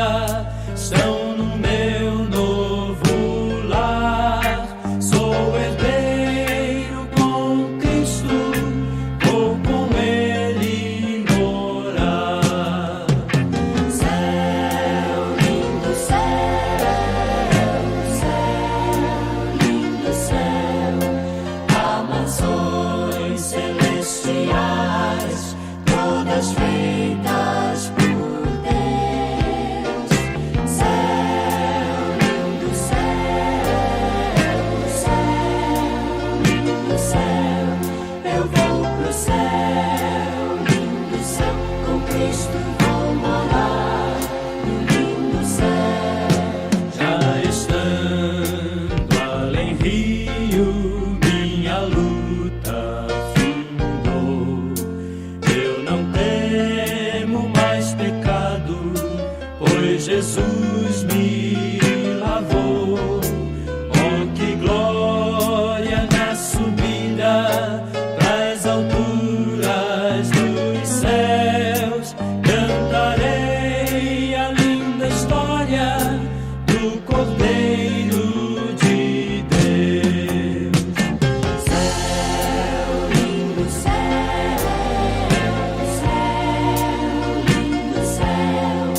esperança estão no meu novo lar. Sou herdeiro com Cristo, vou com Ele morar. Céu, lindo céu, lindo céu, há mansões celestiais, todas feitas por Deus. Céu, lindo céu, eu vou pro céu, lindo céu, com Cristo vou morar no lindo céu. Já estando além rio, minha luta findou. Eu não temo mais pecado, pois Jesus me lavou. Oh, que glória na subida pras alturas dos céus. Cantarei a linda história do Cordeiro de Deus. Céu, lindo céu,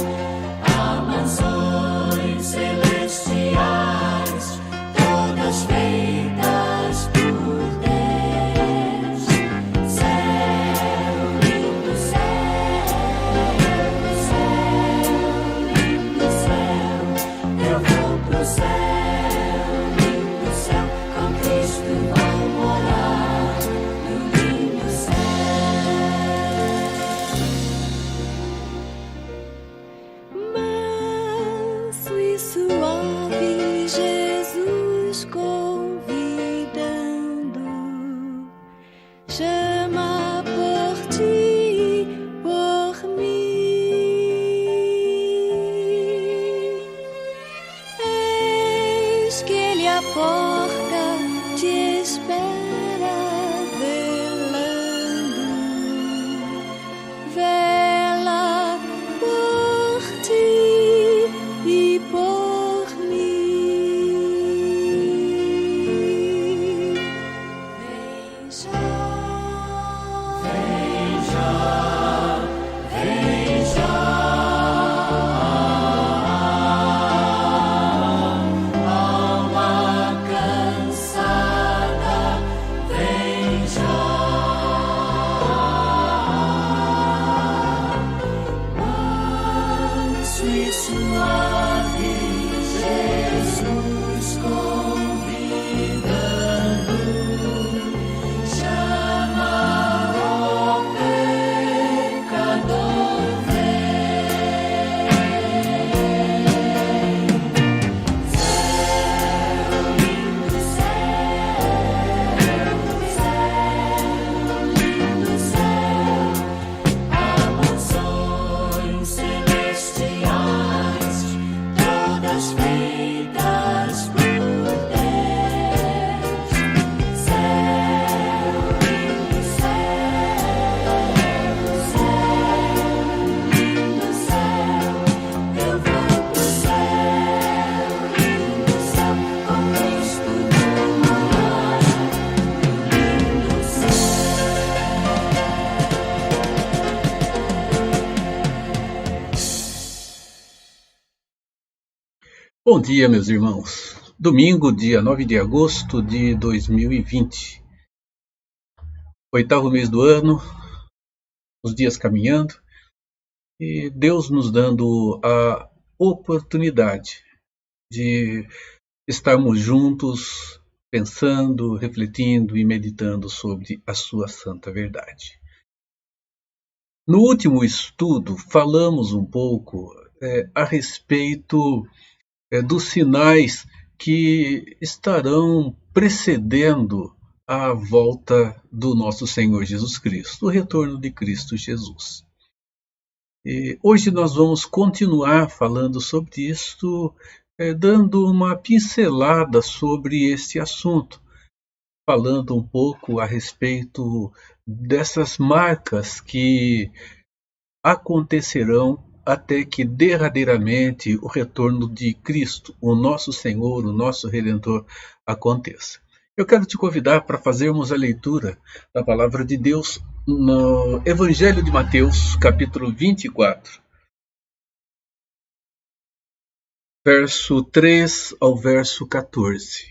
há mansões celestiais, todas feitas por Deus. Céu, lindo céu, eu vou pro céu, lindo céu, com Cristo vou morar no lindo céu. Manso e suave, Jesus convidando, chama por ti, por mim. Eis que Ele à porta te espera, velando, vela por ti e por mim. Vem já, alma cansada, vem já. Manso e suave, Jesus convidando, chama o pecador, vem. Céu, lindo céu, há mansões celestiais, todas feitas por Deus. Céu, lindo céu, eu vou pro céu, lindo céu, com Cristo vou morar no lindo céu. Bom dia, meus irmãos. Domingo, dia 9 de agosto de 2020. Oitavo mês do ano, os dias caminhando e Deus nos dando a oportunidade de estarmos juntos, pensando, refletindo e meditando sobre a sua santa verdade. No último estudo, falamos um pouco a respeito dos sinais que estarão precedendo a volta do nosso Senhor Jesus Cristo, o retorno de Cristo Jesus. E hoje nós vamos continuar falando sobre isto, dando uma pincelada sobre este assunto, falando um pouco a respeito dessas marcas que acontecerão até que derradeiramente o retorno de Cristo, o nosso Senhor, o nosso Redentor, aconteça. Eu quero te convidar para fazermos a leitura da palavra de Deus no Evangelho de Mateus, capítulo 24, verso 3 ao verso 14.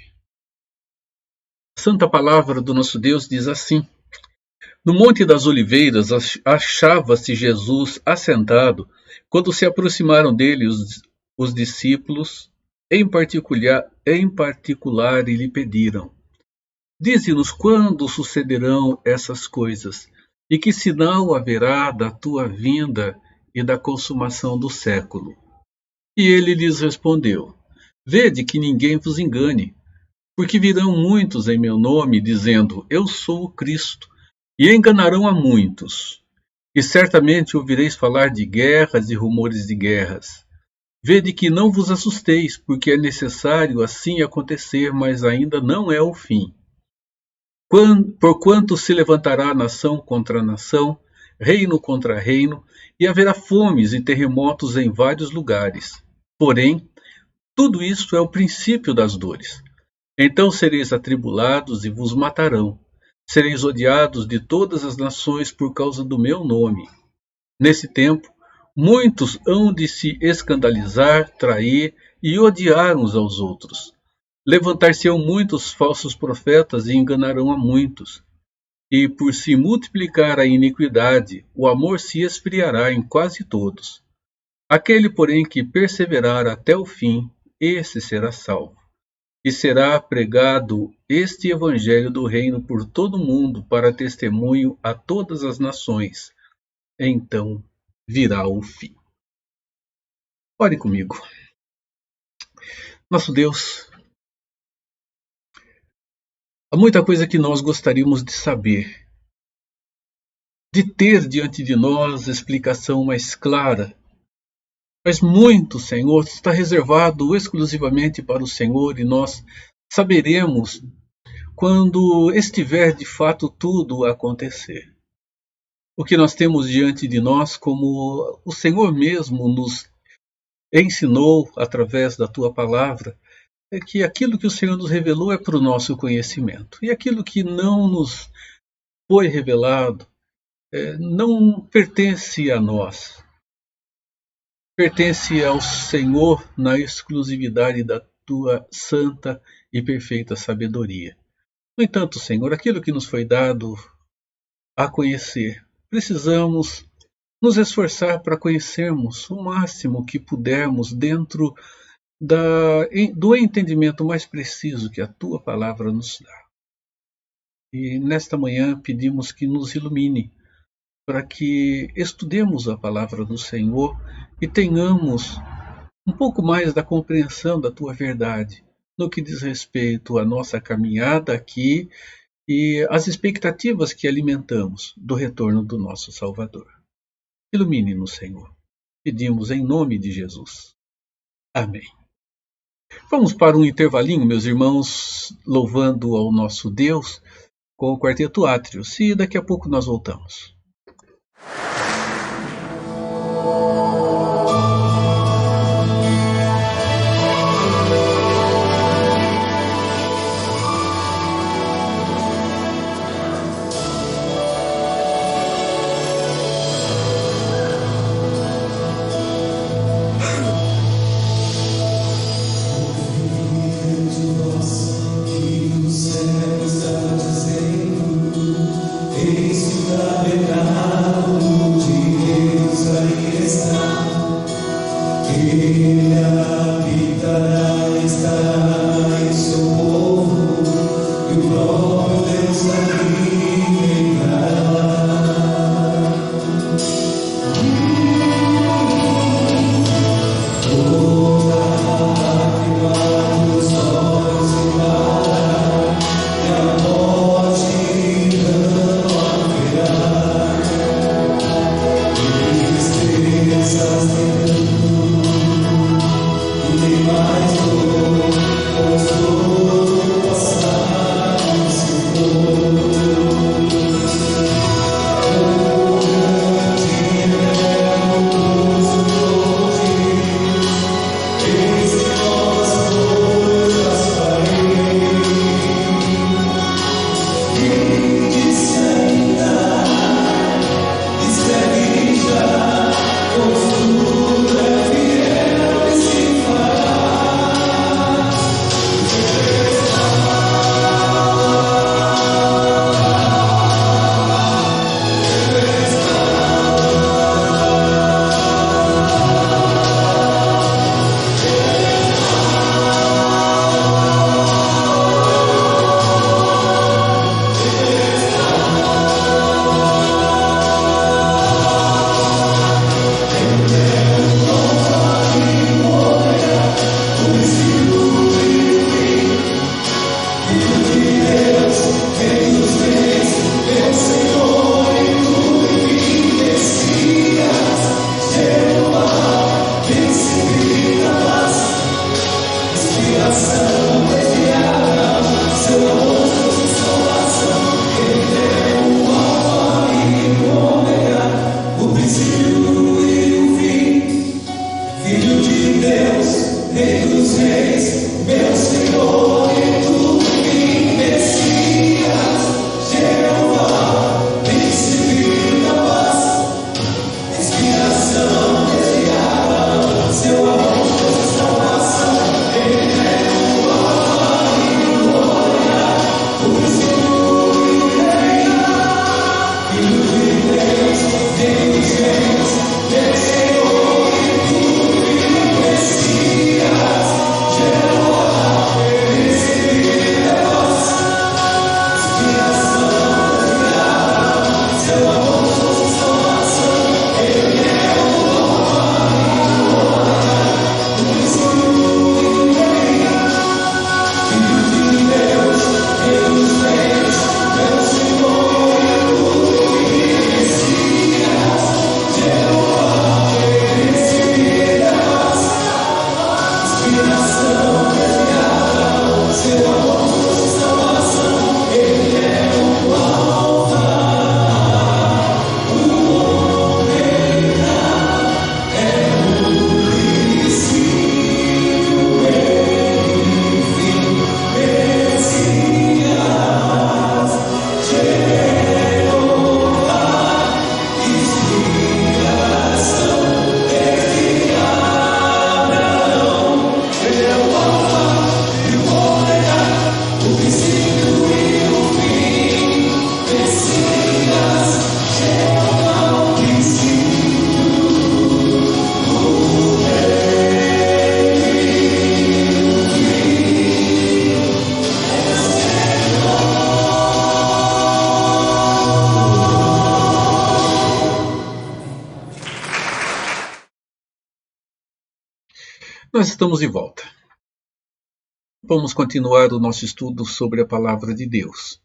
A santa palavra do nosso Deus diz assim: No Monte das Oliveiras achava-se Jesus assentado, quando se aproximaram dele os discípulos, em particular, e lhe pediram: Dize-nos quando sucederão essas coisas, e que sinal haverá da tua vinda e da consumação do século. E ele lhes respondeu: Vede que ninguém vos engane, porque virão muitos em meu nome, dizendo: Eu sou o Cristo, e enganarão a muitos. E certamente ouvireis falar de guerras e rumores de guerras. Vede que não vos assusteis, porque é necessário assim acontecer, mas ainda não é o fim. Porquanto se levantará nação contra nação, reino contra reino, e haverá fomes e terremotos em vários lugares. Porém, tudo isto é o princípio das dores. Então sereis atribulados e vos matarão. Sereis odiados de todas as nações por causa do meu nome. Nesse tempo, muitos hão de se escandalizar, trair e odiar uns aos outros. Levantar-se-ão muitos falsos profetas e enganarão a muitos. E por se multiplicar a iniquidade, o amor se esfriará em quase todos. Aquele, porém, que perseverar até o fim, esse será salvo. E será pregado este evangelho do reino por todo o mundo para testemunho a todas as nações. Então virá o fim. Ore comigo. Nosso Deus, há muita coisa que nós gostaríamos de saber, de ter diante de nós explicação mais clara. Mas muito, Senhor, está reservado exclusivamente para o Senhor e nós saberemos quando estiver de fato tudo a acontecer. O que nós temos diante de nós, como o Senhor mesmo nos ensinou através da Tua palavra, é que aquilo que o Senhor nos revelou é para o nosso conhecimento. E aquilo que não nos foi revelado não pertence a nós. Pertence ao Senhor na exclusividade da Tua santa e perfeita sabedoria. No entanto, Senhor, aquilo que nos foi dado a conhecer, precisamos nos esforçar para conhecermos o máximo que pudermos dentro do entendimento mais preciso que a Tua palavra nos dá. E nesta manhã pedimos que nos ilumine, para que estudemos a palavra do Senhor e tenhamos um pouco mais da compreensão da Tua verdade, no que diz respeito à nossa caminhada aqui e às expectativas que alimentamos do retorno do nosso Salvador. Ilumine-nos, Senhor. Pedimos em nome de Jesus. Amém. Vamos para um intervalinho, meus irmãos, louvando ao nosso Deus com o Quarteto Átrios, e daqui a pouco nós voltamos. Eis que o tabernáculo de Deus aí está. Nós estamos de volta. Vamos continuar o nosso estudo sobre a Palavra de Deus.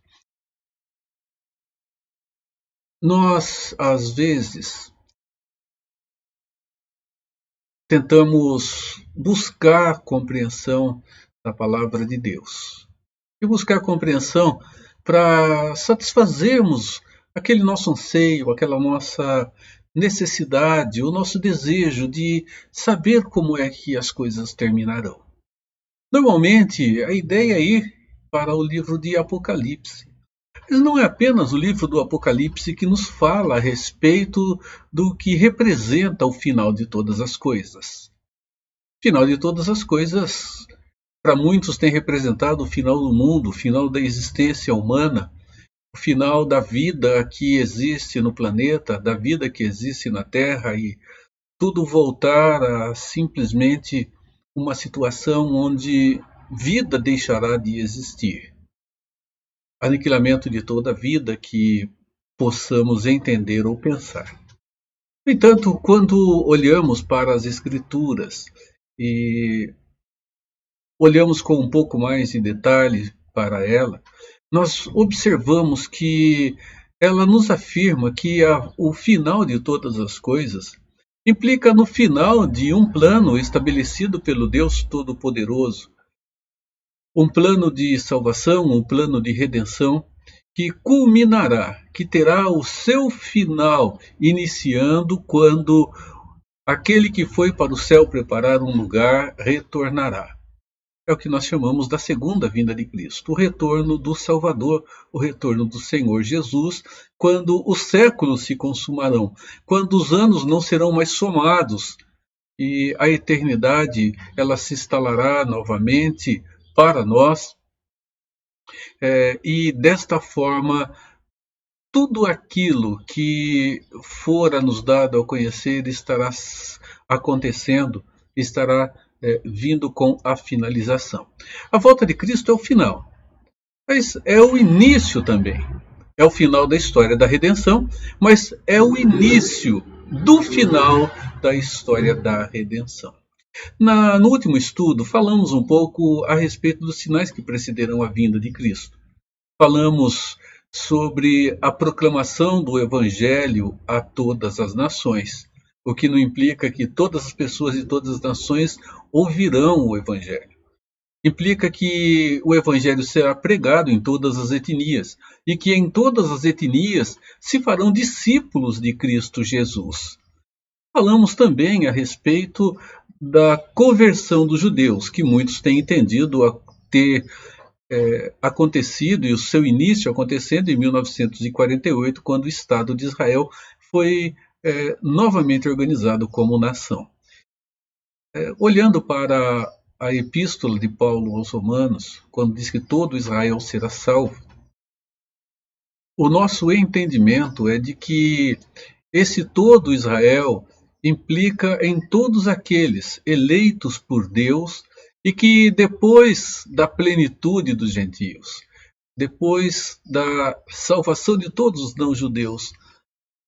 Nós, às vezes, tentamos buscar compreensão da Palavra de Deus. E buscar compreensão para satisfazermos aquele nosso anseio, aquela nossa necessidade, o nosso desejo de saber como é que as coisas terminarão. Normalmente, a ideia é ir para o livro de Apocalipse. Mas não é apenas o livro do Apocalipse que nos fala a respeito do que representa o final de todas as coisas. O final de todas as coisas, para muitos, tem representado o final do mundo, o final da existência humana, o final da vida que existe no planeta, da vida que existe na Terra, e tudo voltar a simplesmente uma situação onde vida deixará de existir. Aniquilamento de toda a vida que possamos entender ou pensar. No entanto, quando olhamos para as Escrituras e olhamos com um pouco mais de detalhe para ela, nós observamos que ela nos afirma que o final de todas as coisas implica no final de um plano estabelecido pelo Deus Todo-Poderoso. Um plano de salvação, um plano de redenção que culminará, que terá o seu final iniciando quando aquele que foi para o céu preparar um lugar retornará. É o que nós chamamos da segunda vinda de Cristo, o retorno do Salvador, o retorno do Senhor Jesus, quando os séculos se consumarão, quando os anos não serão mais somados e a eternidade ela se instalará novamente para nós, e desta forma tudo aquilo que fora nos dado a conhecer estará acontecendo, estará vindo com a finalização. A volta de Cristo é o final, mas é o início também. É o final da história da redenção, mas é o início do final da história da redenção. No último estudo, falamos um pouco a respeito dos sinais que precederão a vinda de Cristo. Falamos sobre a proclamação do Evangelho a todas as nações, o que não implica que todas as pessoas de todas as nações ouvirão o Evangelho. Implica que o Evangelho será pregado em todas as etnias e que em todas as etnias se farão discípulos de Cristo Jesus. Falamos também a respeito da conversão dos judeus, que muitos têm entendido a ter acontecido, e o seu início acontecendo em 1948, quando o Estado de Israel foi novamente organizado como nação. Olhando para a epístola de Paulo aos Romanos, quando diz que todo Israel será salvo, o nosso entendimento é de que esse todo Israel implica em todos aqueles eleitos por Deus e que depois da plenitude dos gentios, depois da salvação de todos os não-judeus,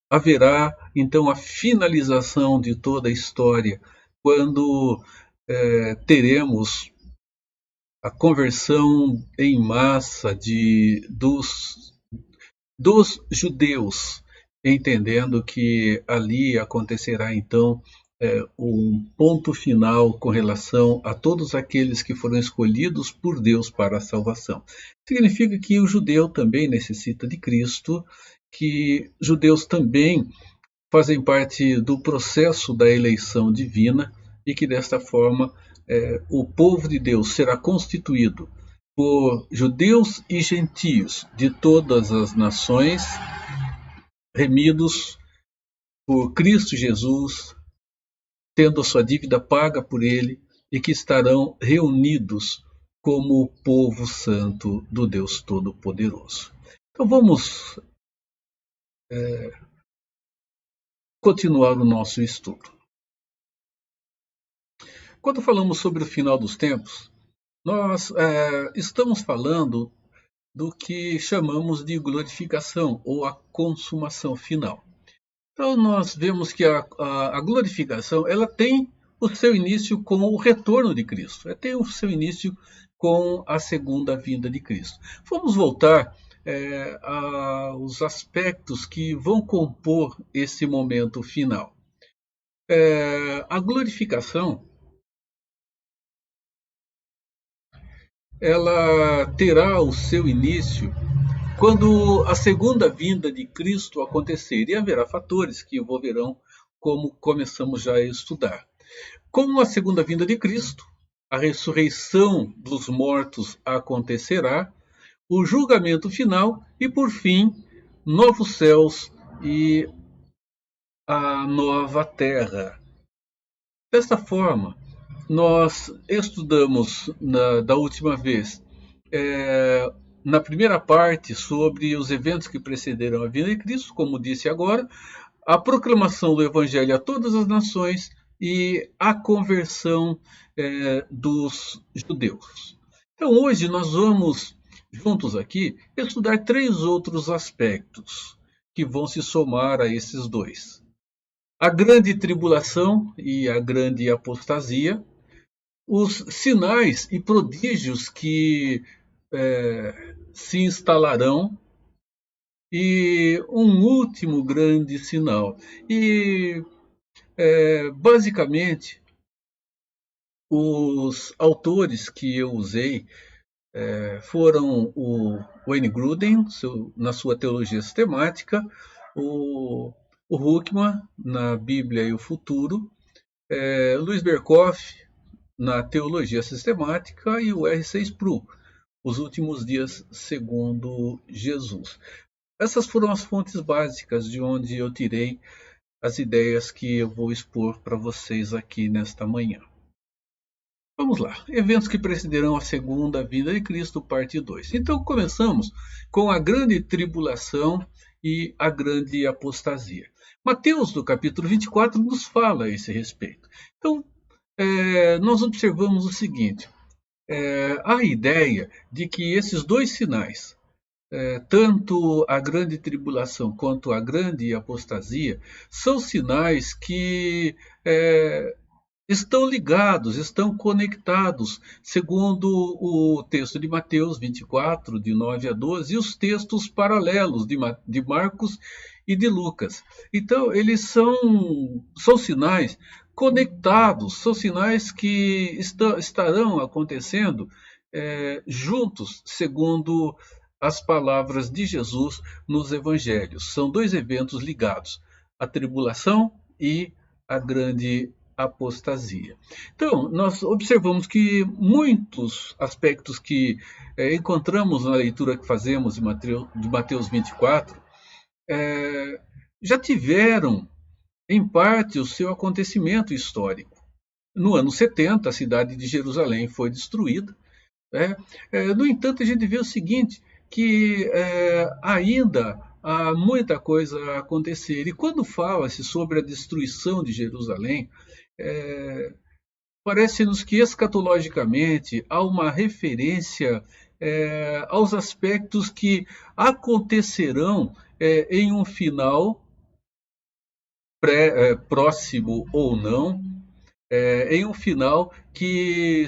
haverá então a finalização de toda a história, quando teremos a conversão em massa dos judeus, entendendo que ali acontecerá então um ponto final com relação a todos aqueles que foram escolhidos por Deus para a salvação. Significa que o judeu também necessita de Cristo, que judeus também fazem parte do processo da eleição divina e que desta forma o povo de Deus será constituído por judeus e gentios de todas as nações, remidos por Cristo Jesus, tendo a sua dívida paga por ele, e que estarão reunidos como o povo santo do Deus Todo-Poderoso. Então vamos continuar o nosso estudo. Quando falamos sobre o final dos tempos, nós estamos falando do que chamamos de glorificação ou a consumação final. Então nós vemos que a glorificação ela tem o seu início com o retorno de Cristo, tem o seu início com a segunda vinda de Cristo. Vamos voltar aos aspectos que vão compor esse momento final. A glorificação, ela terá o seu início quando a segunda vinda de Cristo acontecer, e haverá fatores que envolverão, como começamos já a estudar. Com a segunda vinda de Cristo, a ressurreição dos mortos acontecerá, o julgamento final e, por fim, novos céus e a nova terra. Desta forma, nós estudamos da última vez, na primeira parte, sobre os eventos que precederam a vinda de Cristo, como disse agora, a proclamação do Evangelho a todas as nações e a conversão dos judeus. Então, hoje nós vamos, juntos aqui, estudar 3 outros aspectos que vão se somar a esses 2. A grande tribulação e a grande apostasia, os sinais e prodígios que se instalarão, e um último grande sinal. E, basicamente, os autores que eu usei foram o Wayne Grudem, na sua Teologia Sistemática, o Huckman, na Bíblia e o Futuro, Luiz Berkoff, na Teologia Sistemática, e o R.C. Sproul, Os Últimos Dias segundo Jesus. Essas foram as fontes básicas de onde eu tirei as ideias que eu vou expor para vocês aqui nesta manhã. Vamos lá. Eventos que precederão a segunda vinda de Cristo, parte 2. Então, começamos com a grande tribulação e a grande apostasia. Mateus, no capítulo 24, nos fala a esse respeito. Então, nós observamos o seguinte. A ideia de que esses 2 sinais, tanto a grande tribulação quanto a grande apostasia, são sinais que estão ligados, estão conectados, segundo o texto de Mateus 24, de 9 a 12, e os textos paralelos de Marcos e de Lucas. Então, eles são sinais conectados, são sinais que estarão acontecendo juntos, segundo as palavras de Jesus nos evangelhos. São 2 eventos ligados, a tribulação e a grande apostasia. Então, nós observamos que muitos aspectos que encontramos na leitura que fazemos de Mateus 24 já tiveram, em parte, o seu acontecimento histórico. No ano 70, a cidade de Jerusalém foi destruída. No entanto, a gente vê o seguinte, que ainda há muita coisa a acontecer. E quando fala-se sobre a destruição de Jerusalém, parece-nos que escatologicamente há uma referência aos aspectos que acontecerão em um final próximo ou não, em um final que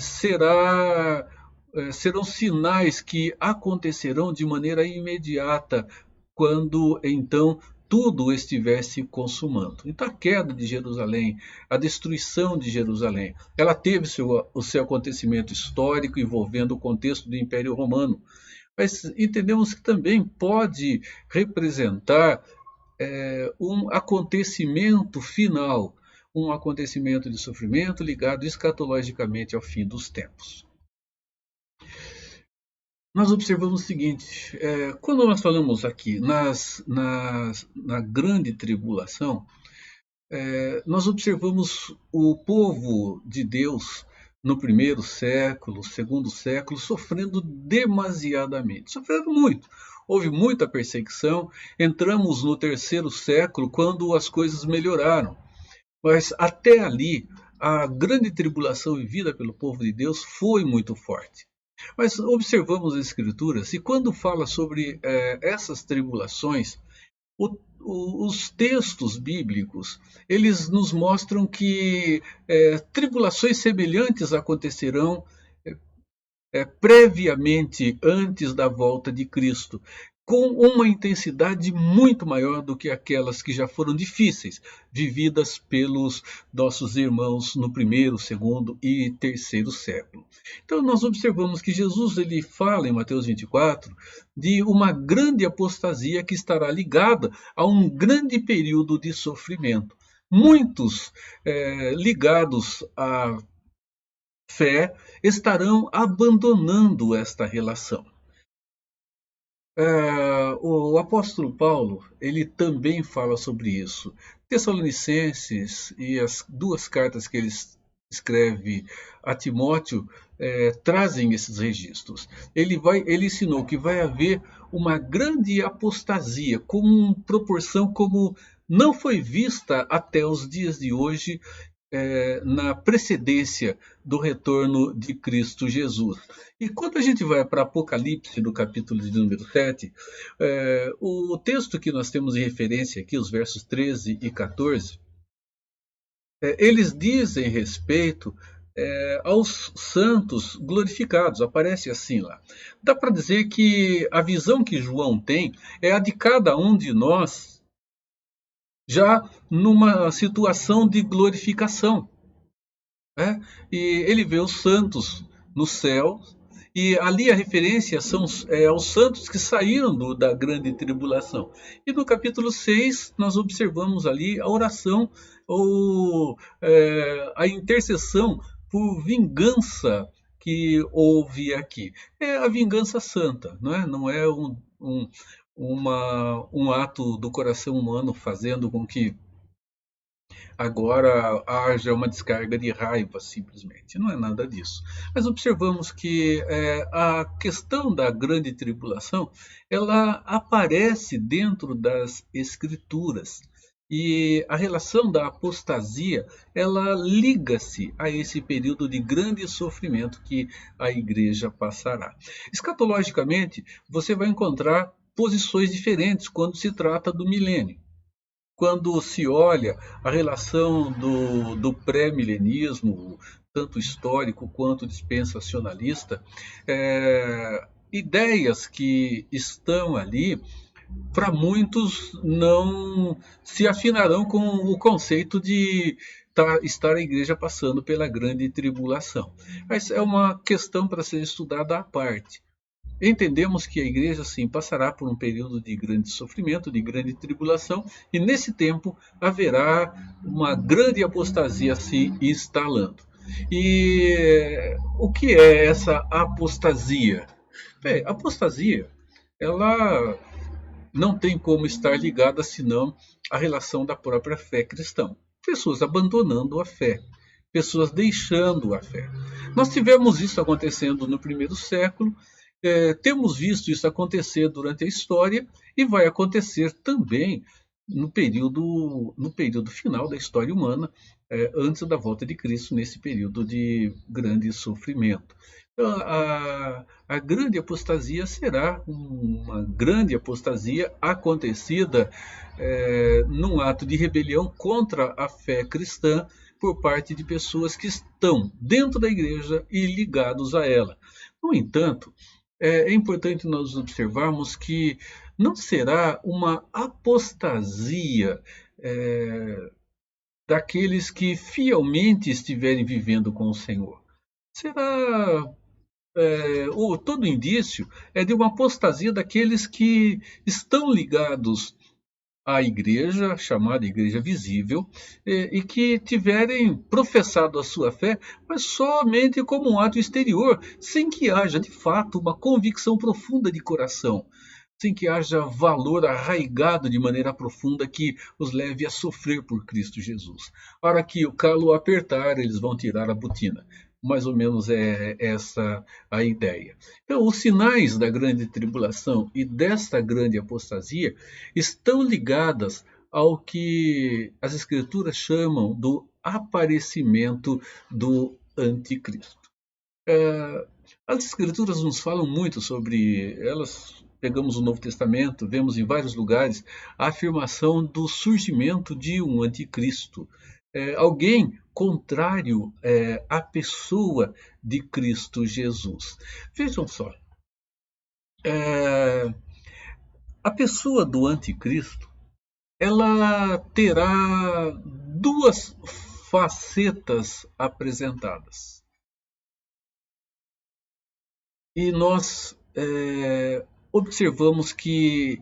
serão sinais que acontecerão de maneira imediata, quando então tudo estivesse consumando. Então a queda de Jerusalém, a destruição de Jerusalém, ela teve o seu acontecimento histórico envolvendo o contexto do Império Romano, mas entendemos que também pode representar um acontecimento final, um acontecimento de sofrimento ligado escatologicamente ao fim dos tempos. Nós observamos o seguinte, quando nós falamos aqui na grande tribulação, nós observamos o povo de Deus no 1º século, 2º século, sofrendo demasiadamente, sofrendo muito. Houve muita perseguição, entramos no 3º século, quando as coisas melhoraram. Mas até ali, a grande tribulação vivida pelo povo de Deus foi muito forte. Mas observamos as Escrituras, e quando fala sobre essas tribulações, os textos bíblicos, eles nos mostram que tribulações semelhantes acontecerão previamente antes da volta de Cristo, com uma intensidade muito maior do que aquelas que já foram difíceis, vividas pelos nossos irmãos no primeiro, segundo e terceiro século. Então nós observamos que Jesus ele fala em Mateus 24 de uma grande apostasia que estará ligada a um grande período de sofrimento. Muitos ligados à fé estarão abandonando esta relação. O apóstolo Paulo, ele também fala sobre isso. Tessalonicenses e as duas cartas que ele escreve a Timóteo trazem esses registros. Ele ensinou que vai haver uma grande apostasia, com proporção como não foi vista até os dias de hoje, na precedência do retorno de Cristo Jesus. E quando a gente vai para Apocalipse, no capítulo de número 7, o texto que nós temos em referência aqui, os versos 13 e 14, eles dizem respeito aos santos glorificados, aparece assim lá. Dá para dizer que a visão que João tem é a de cada um de nós, já numa situação de glorificação. E ele vê os santos no céu, e ali a referência são aos santos que saíram da grande tribulação. E no capítulo 6 nós observamos ali a oração, ou a intercessão por vingança que houve aqui. É a vingança santa, não é um ato do coração humano fazendo com que agora haja uma descarga de raiva, simplesmente. Não é nada disso. Mas observamos que a questão da grande tribulação, ela aparece dentro das Escrituras. E a relação da apostasia, ela liga-se a esse período de grande sofrimento que a igreja passará. Escatologicamente, você vai encontrar posições diferentes quando se trata do milênio. Quando se olha a relação do pré-milenismo, tanto histórico quanto dispensacionalista, ideias que estão ali, para muitos não se afinarão com o conceito de estar a igreja passando pela grande tribulação. Mas é uma questão para ser estudada à parte. Entendemos que a igreja, sim, passará por um período de grande sofrimento, de grande tribulação, e nesse tempo haverá uma grande apostasia se instalando. E o que é essa apostasia? A apostasia, ela não tem como estar ligada senão à relação da própria fé cristã. Pessoas abandonando a fé, pessoas deixando a fé. Nós tivemos isso acontecendo no primeiro século, temos visto isso acontecer durante a história e vai acontecer também no período final da história humana, antes da volta de Cristo, nesse período de grande sofrimento. Então, a grande apostasia será uma grande apostasia acontecida num ato de rebelião contra a fé cristã por parte de pessoas que estão dentro da igreja e ligados a ela. No entanto, é importante nós observarmos que não será uma apostasia daqueles que fielmente estiverem vivendo com o Senhor. Será todo indício é de uma apostasia daqueles que estão ligados à igreja, chamada igreja visível, e que tiverem professado a sua fé, mas somente como um ato exterior, sem que haja de fato uma convicção profunda de coração, sem que haja valor arraigado de maneira profunda que os leve a sofrer por Cristo Jesus. A hora que o calo apertar, eles vão tirar a botina. Mais ou menos é essa a ideia. Então, os sinais da grande tribulação e desta grande apostasia estão ligadas ao que as Escrituras chamam do aparecimento do anticristo. As Escrituras nos falam muito sobre, elas pegamos o Novo Testamento, vemos em vários lugares a afirmação do surgimento de um anticristo. Alguém contrário à pessoa de Cristo Jesus. Vejam só, a pessoa do anticristo, ela terá duas facetas apresentadas. E nós observamos que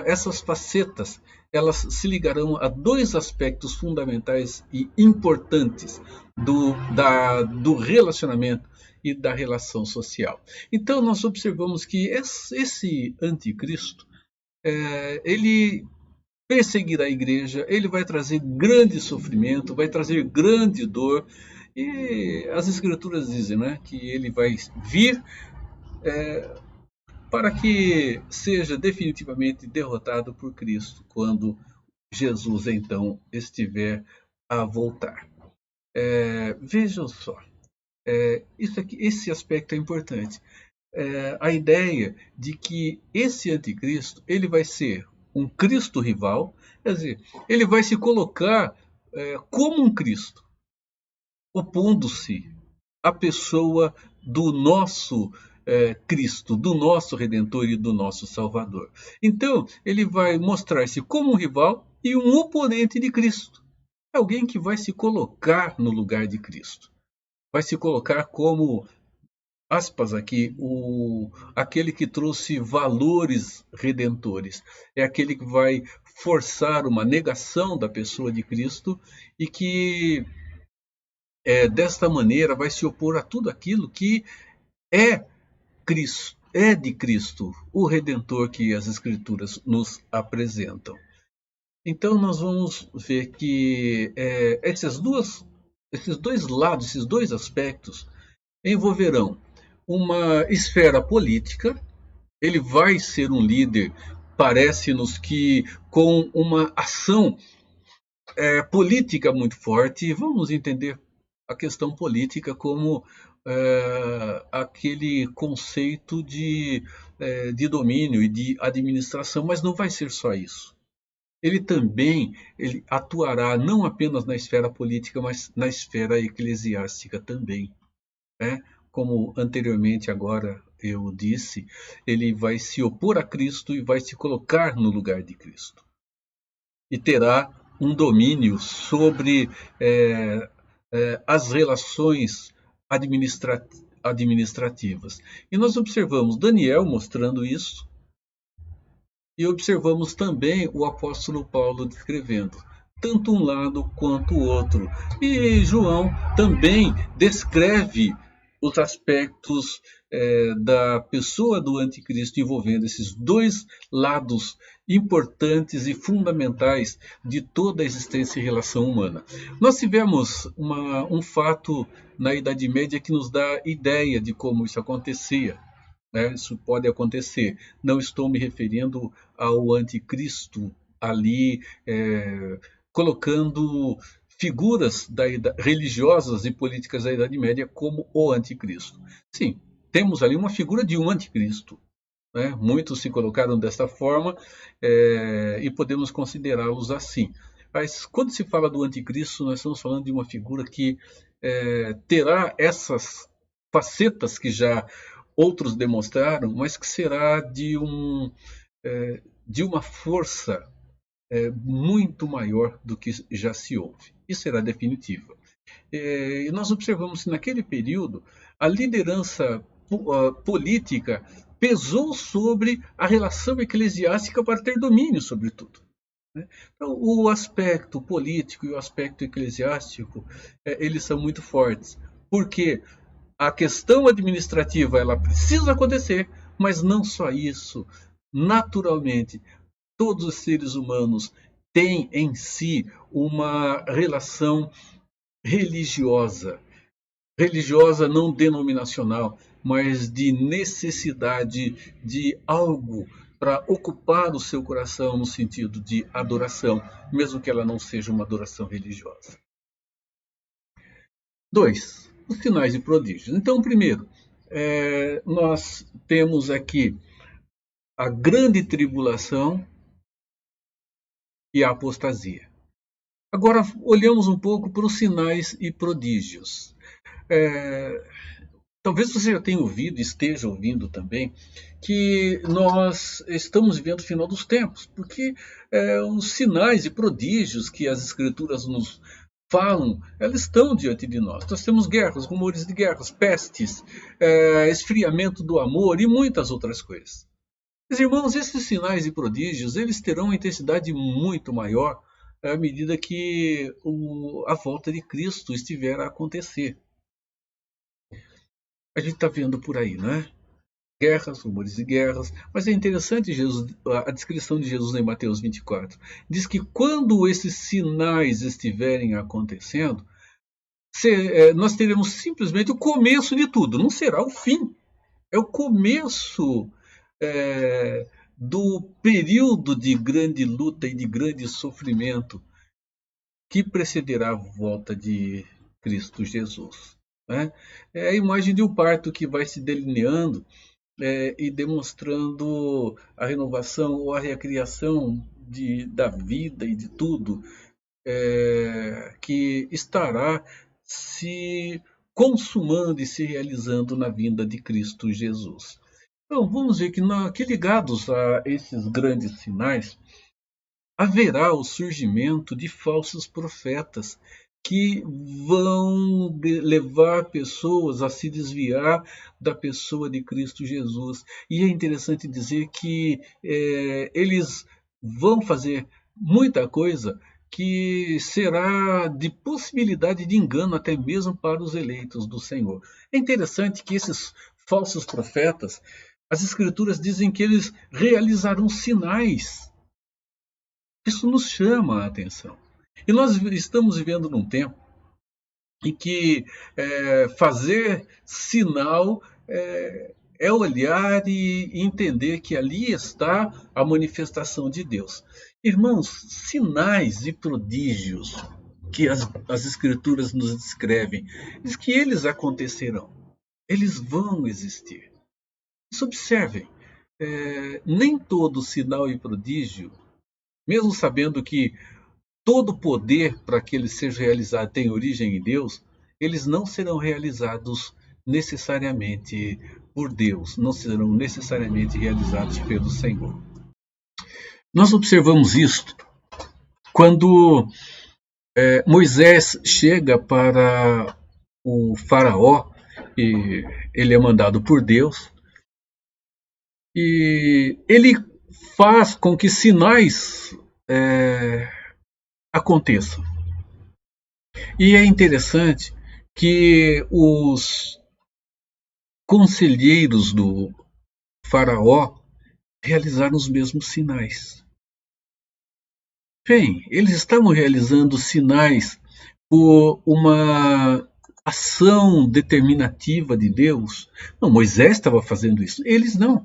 essas facetas elas se ligarão a dois aspectos fundamentais e importantes do relacionamento e da relação social. Então nós observamos que esse anticristo, ele perseguirá a igreja, ele vai trazer grande sofrimento, vai trazer grande dor, e as escrituras dizem, né, que ele vai vir para que seja definitivamente derrotado por Cristo quando Jesus então estiver a voltar. Vejam só, esse aspecto é importante. A ideia de que esse anticristo ele vai ser um Cristo rival, quer dizer, ele vai se colocar como um Cristo, opondo-se à pessoa do nosso Cristo, do nosso Redentor e do nosso Salvador. Então, ele vai mostrar-se como um rival e um oponente de Cristo. Alguém que vai se colocar no lugar de Cristo. Vai se colocar como, aspas aqui, aquele que trouxe valores redentores. É aquele que vai forçar uma negação da pessoa de Cristo e que, desta maneira, vai se opor a tudo aquilo que é de Cristo, o Redentor que as Escrituras nos apresentam. Então nós vamos ver que esses dois lados, esses dois aspectos, envolverão uma esfera política. Ele vai ser um líder, parece-nos que com uma ação política muito forte. Vamos entender a questão política como aquele conceito de domínio e de administração, mas não vai ser só isso. Ele atuará não apenas na esfera política, mas na esfera eclesiástica também. Como anteriormente agora eu disse, ele vai se opor a Cristo e vai se colocar no lugar de Cristo. E terá um domínio sobre as relações administrativas. E nós observamos Daniel mostrando isso, e observamos também o apóstolo Paulo descrevendo tanto um lado quanto o outro. E João também descreve os aspectos da pessoa do anticristo envolvendo esses dois lados importantes e fundamentais de toda a existência e relação humana. Nós tivemos um fato na Idade Média que nos dá ideia de como isso acontecia. Isso pode acontecer. Não estou me referindo ao anticristo ali, colocando figuras religiosas e políticas da Idade Média como o anticristo. Sim, temos ali uma figura de um anticristo. Muitos se colocaram dessa forma e podemos considerá-los assim. Mas quando se fala do anticristo, nós estamos falando de uma figura que terá essas facetas que já outros demonstraram, mas que será de uma força muito maior do que já se houve. E será definitiva. E nós observamos que naquele período a liderança política pesou sobre a relação eclesiástica para ter domínio sobre tudo. Então, o aspecto político e o aspecto eclesiástico, eles são muito fortes. Porque a questão administrativa ela precisa acontecer, mas não só isso. Naturalmente, todos os seres humanos têm em si uma relação religiosa não denominacional, mas de necessidade de algo para ocupar o seu coração no sentido de adoração, mesmo que ela não seja uma adoração religiosa. 2. Os sinais e prodígios. Então, primeiro, nós temos aqui a grande tribulação e a apostasia. Agora, olhamos um pouco para os sinais e prodígios. Talvez você já tenha ouvido, esteja ouvindo também, que nós estamos vivendo o final dos tempos, porque os sinais e prodígios que as Escrituras nos falam, elas estão diante de nós. Nós temos guerras, rumores de guerras, pestes, esfriamento do amor e muitas outras coisas. Meus irmãos, esses sinais e prodígios, eles terão uma intensidade muito maior à medida que a volta de Cristo estiver a acontecer. A gente está vendo por aí, né? Guerras, rumores de guerras, mas é interessante a descrição de Jesus em Mateus 24. Diz que quando esses sinais estiverem acontecendo, nós teremos simplesmente o começo de tudo, não será o fim. É o começo do período de grande luta e de grande sofrimento que precederá a volta de Cristo Jesus. É a imagem de um parto que vai se delineando e demonstrando a renovação ou a recriação da vida e de tudo que estará se consumando e se realizando na vinda de Cristo Jesus. Então, vamos ver que ligados a esses grandes sinais, haverá o surgimento de falsos profetas que vão levar pessoas a se desviar da pessoa de Cristo Jesus. E é interessante dizer que eles vão fazer muita coisa que será de possibilidade de engano até mesmo para os eleitos do Senhor. É interessante que esses falsos profetas, as Escrituras dizem que eles realizarão sinais. Isso nos chama a atenção. E nós estamos vivendo num tempo em que fazer sinal é olhar e entender que ali está a manifestação de Deus. Irmãos, sinais e prodígios que as Escrituras nos descrevem, diz que eles acontecerão, eles vão existir. Mas observem, nem todo sinal e prodígio, mesmo sabendo que todo poder para que ele seja realizado tem origem em Deus, eles não serão realizados necessariamente por Deus, não serão necessariamente realizados pelo Senhor. Nós observamos isto quando Moisés chega para o faraó, e ele é mandado por Deus, e ele faz com que sinais aconteçam. E é interessante que os conselheiros do faraó realizaram os mesmos sinais. Bem, eles estavam realizando sinais por uma ação determinativa de Deus. Não, Moisés estava fazendo isso, eles não.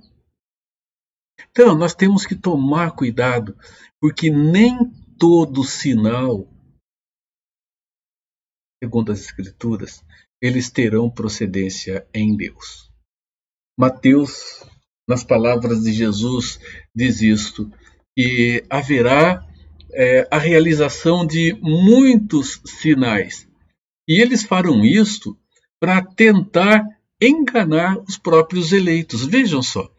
Então, nós temos que tomar cuidado, porque nem todo sinal, segundo as Escrituras, eles terão procedência em Deus. Mateus, nas palavras de Jesus, diz isto, que haverá a realização de muitos sinais. E eles farão isto para tentar enganar os próprios eleitos. Vejam só.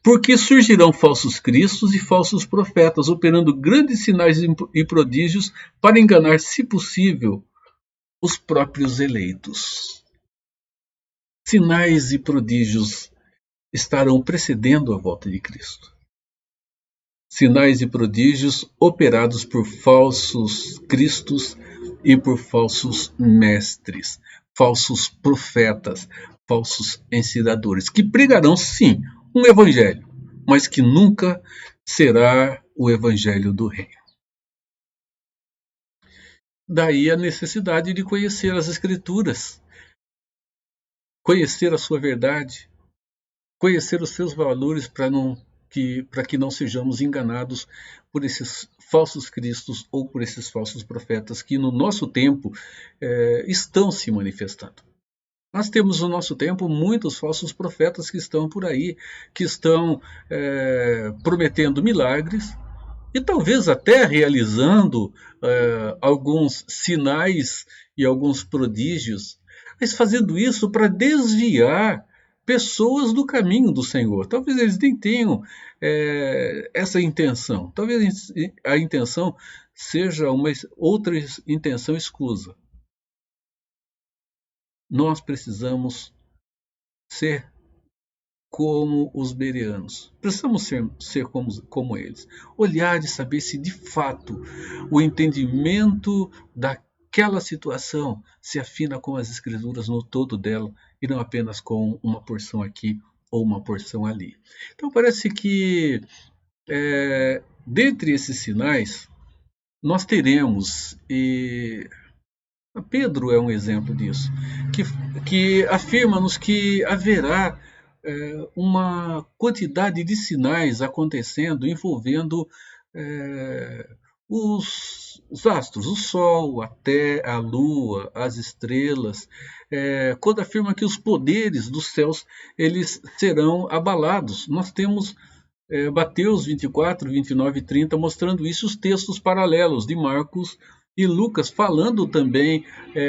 Porque surgirão falsos cristos e falsos profetas, operando grandes sinais e prodígios para enganar, se possível, os próprios eleitos. Sinais e prodígios estarão precedendo a volta de Cristo. Sinais e prodígios operados por falsos cristos e por falsos mestres, falsos profetas, falsos ensinadores, que pregarão, sim, um evangelho, mas que nunca será o evangelho do reino. Daí a necessidade de conhecer as Escrituras, conhecer a sua verdade, conhecer os seus valores para que não sejamos enganados por esses falsos cristos ou por esses falsos profetas que no nosso tempo estão se manifestando. Nós temos no nosso tempo muitos falsos profetas que estão por aí, que estão prometendo milagres e talvez até realizando alguns sinais e alguns prodígios, mas fazendo isso para desviar pessoas do caminho do Senhor. Talvez eles nem tenham essa intenção. Talvez a intenção seja uma outra intenção escusa. Nós precisamos ser como os bereanos. Precisamos ser como eles. Olhar e saber se de fato o entendimento daquela situação se afina com as escrituras no todo dela e não apenas com uma porção aqui ou uma porção ali. Então parece que dentre esses sinais nós teremos, e Pedro é um exemplo disso, que afirma-nos que haverá uma quantidade de sinais acontecendo envolvendo os astros, o Sol, a Lua, as estrelas, quando afirma que os poderes dos céus eles serão abalados. Nós temos Mateus 24, 29 e 30 mostrando isso, os textos paralelos de Marcos e Lucas falando também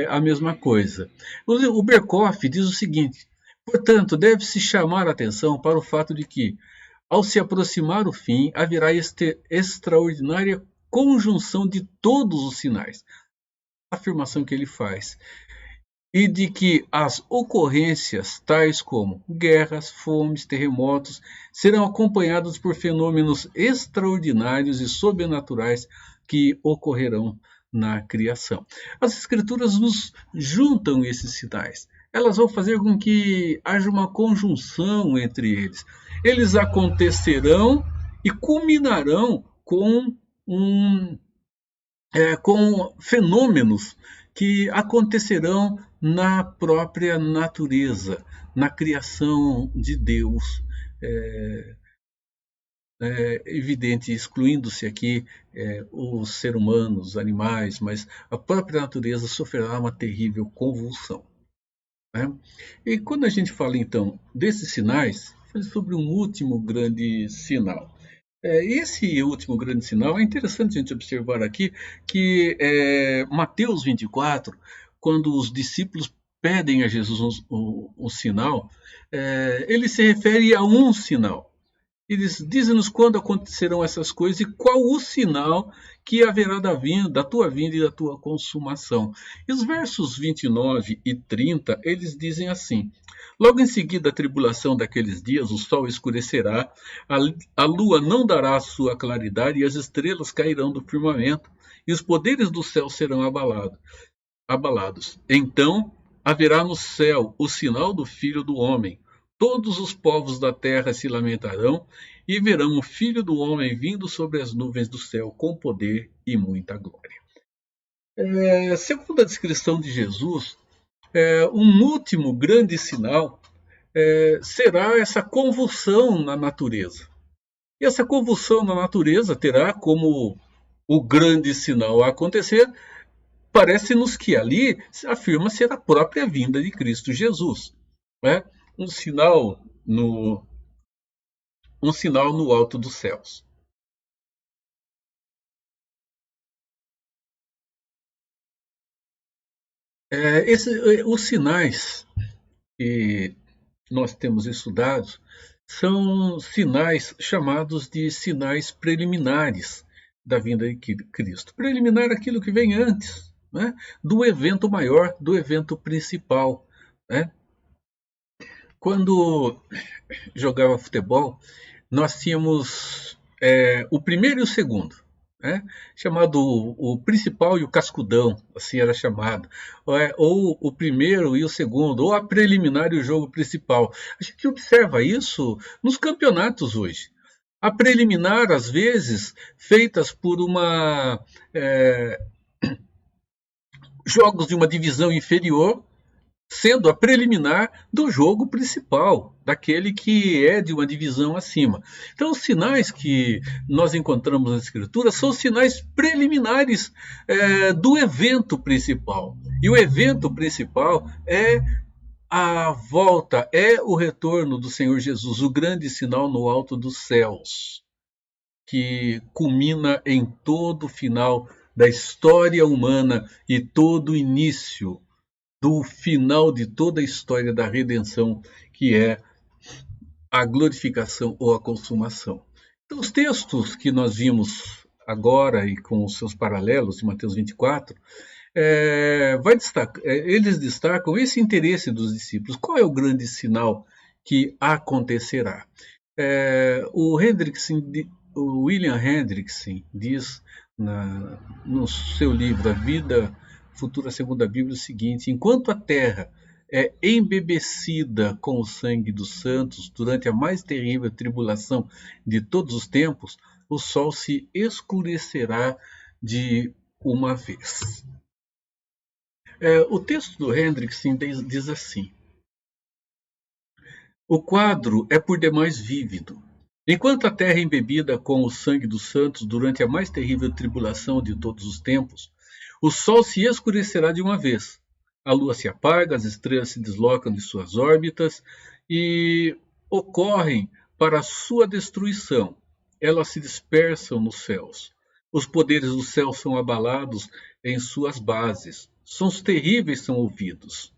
a mesma coisa. O Berkoff diz o seguinte: portanto, deve-se chamar a atenção para o fato de que, ao se aproximar o fim, haverá extraordinária conjunção de todos os sinais, a afirmação que ele faz, e de que as ocorrências tais como guerras, fomes, terremotos, serão acompanhadas por fenômenos extraordinários e sobrenaturais que ocorrerão na criação. As Escrituras nos juntam esses sinais. Elas vão fazer com que haja uma conjunção entre eles. Eles acontecerão e culminarão com fenômenos que acontecerão na própria natureza, na criação de Deus. Evidente, excluindo-se aqui os seres humanos, os animais, mas a própria natureza sofrerá uma terrível convulsão. Né? E quando a gente fala então desses sinais, fala sobre um último grande sinal. Esse último grande sinal é interessante a gente observar aqui que Mateus 24, quando os discípulos pedem a Jesus um sinal, ele se refere a um sinal. Eles dizem-nos quando acontecerão essas coisas e qual o sinal que haverá da tua vinda e da tua consumação. E os versos 29 e 30, eles dizem assim: logo em seguida a tribulação daqueles dias, o sol escurecerá, a lua não dará a sua claridade e as estrelas cairão do firmamento e os poderes do céu serão abalados. Então haverá no céu o sinal do Filho do Homem. Todos os povos da terra se lamentarão e verão o Filho do Homem vindo sobre as nuvens do céu com poder e muita glória. Segundo a descrição de Jesus, um último grande sinal será essa convulsão na natureza. E essa convulsão na natureza terá como o grande sinal a acontecer, parece-nos que ali afirma ser a própria vinda de Cristo Jesus. Né? Um sinal no alto dos céus. Os sinais que nós temos estudado são sinais chamados de sinais preliminares da vinda de Cristo. Preliminar é aquilo que vem antes, né, do evento maior, do evento principal. Né? Quando jogava futebol, nós tínhamos o primeiro e o segundo, né? Chamado o principal e o cascudão, assim era chamado. Ou o primeiro e o segundo, ou a preliminar e o jogo principal. A gente observa isso nos campeonatos hoje. A preliminar, às vezes, feitas por jogos de uma divisão inferior, sendo a preliminar do jogo principal, daquele que é de uma divisão acima. Então, os sinais que nós encontramos na Escritura são sinais preliminares do evento principal. E o evento principal é a volta, é o retorno do Senhor Jesus, o grande sinal no alto dos céus, que culmina em todo o final da história humana e todo o início do final de toda a história da redenção, que é a glorificação ou a consumação. Então, os textos que nós vimos agora e com os seus paralelos em Mateus 24, eles destacam esse interesse dos discípulos. Qual é o grande sinal que acontecerá? O William Hendrickson diz no seu livro A Vida Futura Segundo a Bíblia o seguinte: enquanto a Terra é embebecida com o sangue dos santos durante a mais terrível tribulação de todos os tempos, o sol se escurecerá de uma vez. O texto do Hendrickson diz assim: o quadro é por demais vívido. Enquanto a terra é embebida com o sangue dos santos durante a mais terrível tribulação de todos os tempos, o sol se escurecerá de uma vez. A lua se apaga, as estrelas se deslocam de suas órbitas e ocorrem para a sua destruição. Elas se dispersam nos céus. Os poderes do céu são abalados em suas bases. Sons terríveis são ouvidos.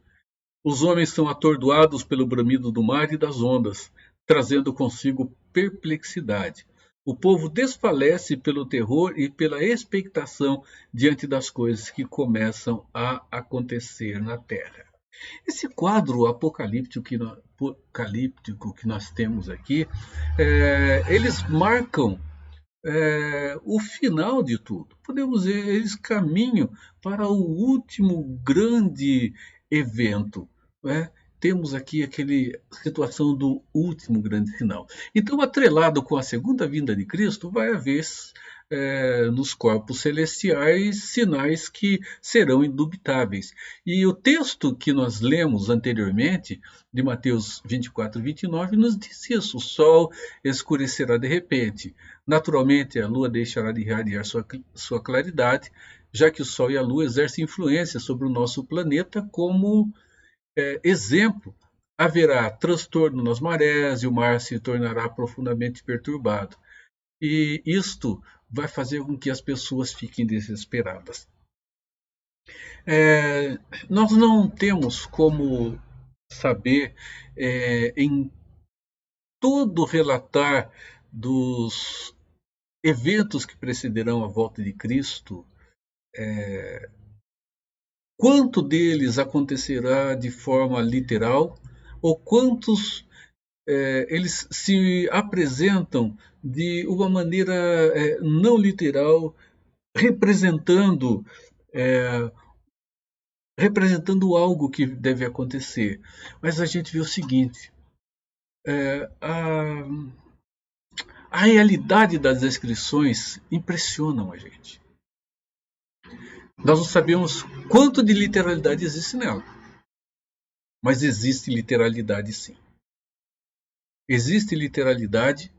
Os homens são atordoados pelo bramido do mar e das ondas, trazendo consigo perplexidade. O povo desfalece pelo terror e pela expectação diante das coisas que começam a acontecer na terra. Esse quadro apocalíptico que nós temos aqui, eles marcam o final de tudo. Podemos dizer, eles caminham para o último grande evento. Né? Temos aqui aquela situação do último grande sinal. Então, atrelado com a segunda vinda de Cristo, vai haver nos corpos celestiais sinais que serão indubitáveis. E o texto que nós lemos anteriormente, de Mateus 24 e 29, nos diz isso: o sol escurecerá de repente. Naturalmente, a lua deixará de irradiar sua claridade, já que o sol e a lua exercem influência sobre o nosso planeta como exemplo. Haverá transtorno nas marés e o mar se tornará profundamente perturbado. E isto vai fazer com que as pessoas fiquem desesperadas. Nós não temos como saber em todo relatar dos eventos que precederão a volta de Cristo, quanto deles acontecerá de forma literal ou quantos eles se apresentam de uma maneira não literal, representando algo que deve acontecer. Mas a gente vê o seguinte: a realidade das descrições impressionam a gente. Nós não sabemos quanto de literalidade existe nela, mas existe literalidade sim. Existe literalidade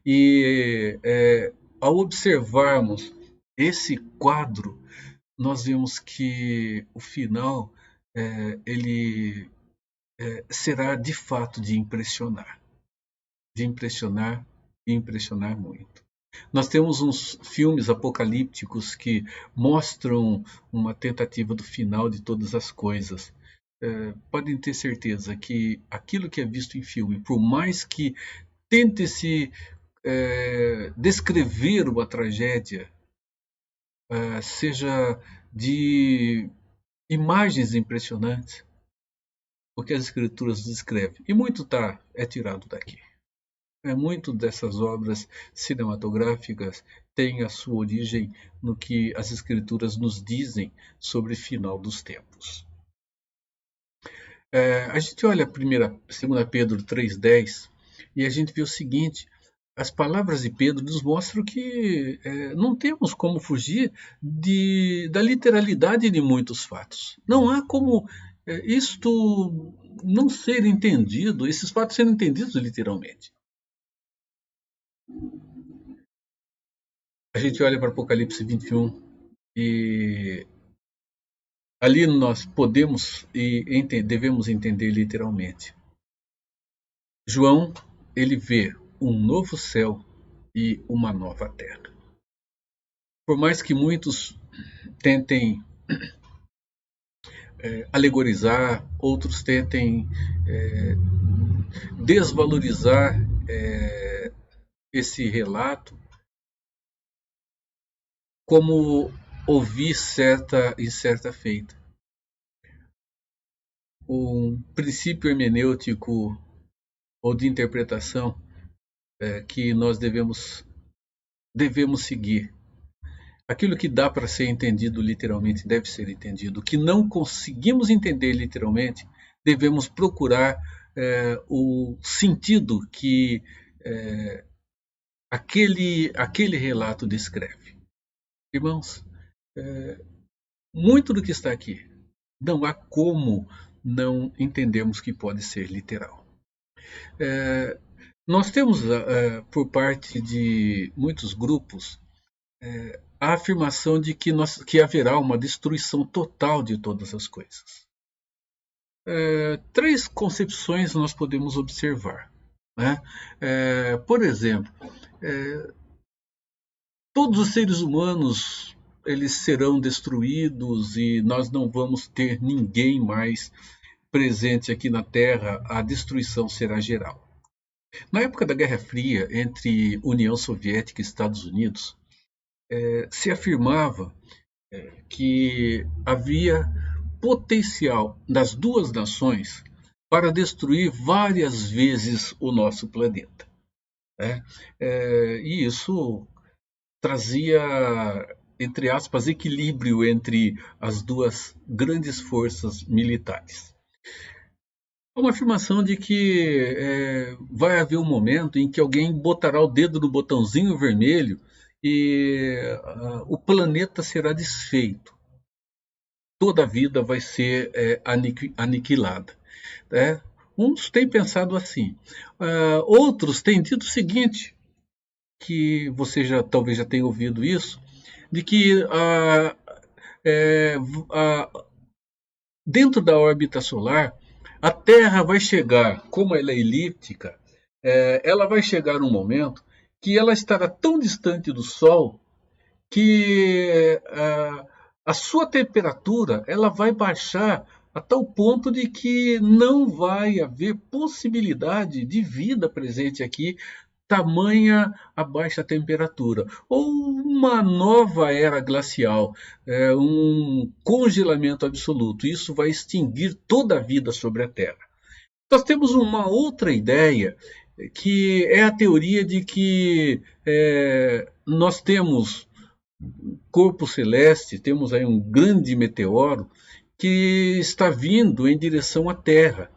e ao observarmos esse quadro, nós vemos que o final ele será de fato de impressionar e impressionar muito. Nós temos uns filmes apocalípticos que mostram uma tentativa do final de todas as coisas. Podem ter certeza que aquilo que é visto em filme, por mais que tente-se descrever uma tragédia, seja de imagens impressionantes, o que as escrituras descrevem. E muito é tirado daqui. Muito dessas obras cinematográficas têm a sua origem no que as escrituras nos dizem sobre o final dos tempos. A gente olha 2 Pedro 3,10 e a gente vê o seguinte: as palavras de Pedro nos mostram que não temos como fugir da literalidade de muitos fatos. Não há como isto não ser entendido, esses fatos serem entendidos literalmente. A gente olha para Apocalipse 21 e Ali nós podemos e devemos entender literalmente. João, ele vê um novo céu e uma nova terra. Por mais que muitos tentem alegorizar, outros tentem desvalorizar esse relato, como ouvi certa feita. Um princípio hermenêutico ou de interpretação que nós devemos seguir. Aquilo que dá para ser entendido literalmente deve ser entendido. O que não conseguimos entender literalmente, devemos procurar o sentido que aquele relato descreve. Irmãos, muito do que está aqui, não há como não entendermos que pode ser literal. Nós temos, por parte de muitos grupos, a afirmação de que haverá uma destruição total de todas as coisas. Três concepções nós podemos observar. Né? Por exemplo, todos os seres humanos eles serão destruídos e nós não vamos ter ninguém mais presente aqui na Terra, a destruição será geral. Na época da Guerra Fria, entre União Soviética e Estados Unidos, se afirmava que havia potencial das duas nações para destruir várias vezes o nosso planeta. E isso trazia, entre aspas, equilíbrio entre as duas grandes forças militares. Uma afirmação de que vai haver um momento em que alguém botará o dedo no botãozinho vermelho e o planeta será desfeito. Toda a vida vai ser aniquilada. Uns têm pensado assim. Outros têm dito o seguinte, que você talvez já tenha ouvido isso, de que dentro da órbita solar, a Terra vai chegar, como ela é elíptica, ela vai chegar um momento que ela estará tão distante do Sol que a sua temperatura ela vai baixar a tal ponto de que não vai haver possibilidade de vida presente aqui, tamanha a baixa temperatura. Ou uma nova era glacial, um congelamento absoluto. Isso vai extinguir toda a vida sobre a Terra. Nós temos uma outra ideia, que é a teoria de que nós temos corpo celeste, temos aí um grande meteoro que está vindo em direção à Terra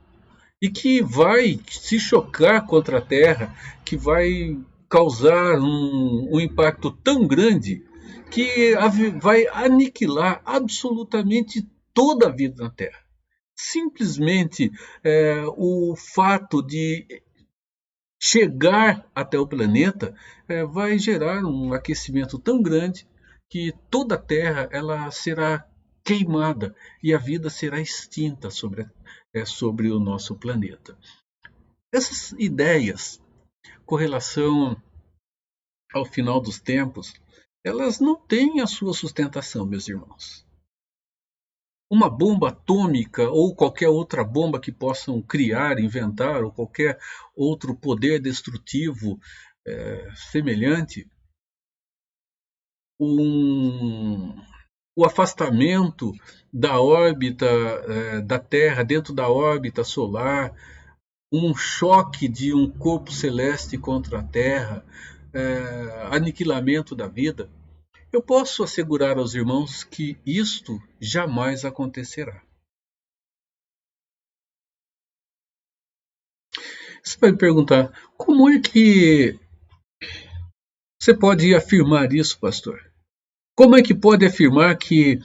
e que vai se chocar contra a Terra, que vai causar um impacto tão grande que vai aniquilar absolutamente toda a vida na Terra. Simplesmente o fato de chegar até o planeta vai gerar um aquecimento tão grande que toda a Terra ela será queimada e a vida será extinta sobre o nosso planeta. Essas ideias com relação ao final dos tempos, elas não têm a sua sustentação, meus irmãos. Uma bomba atômica ou qualquer outra bomba que possam criar, inventar, ou qualquer outro poder destrutivo semelhante, o afastamento da órbita da Terra, dentro da órbita solar, um choque de um corpo celeste contra a Terra, aniquilamento da vida, eu posso assegurar aos irmãos que isto jamais acontecerá. Você vai me perguntar, como é que você pode afirmar isso, pastor? Como é que pode afirmar que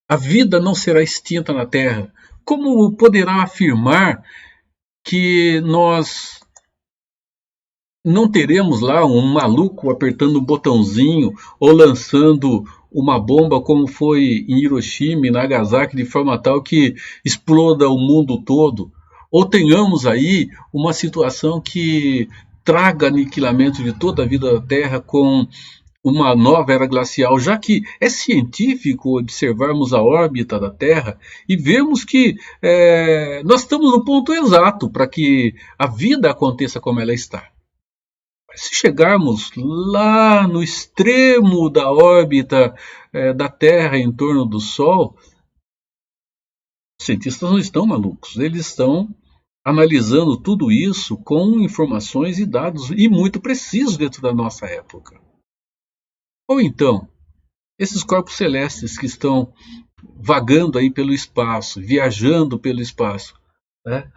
a vida não será extinta na Terra? Como poderá afirmar que nós não teremos lá um maluco apertando um botãozinho ou lançando uma bomba como foi em Hiroshima e Nagasaki, de forma tal que exploda o mundo todo, ou tenhamos aí uma situação que traga aniquilamento de toda a vida da Terra com uma nova era glacial, já que é científico observarmos a órbita da Terra e vemos que nós estamos no ponto exato para que a vida aconteça como ela está. Se chegarmos lá no extremo da órbita da Terra em torno do Sol, os cientistas não estão malucos, eles estão analisando tudo isso com informações e dados e muito precisos dentro da nossa época. Ou então, esses corpos celestes que estão vagando aí pelo espaço, viajando pelo espaço, né?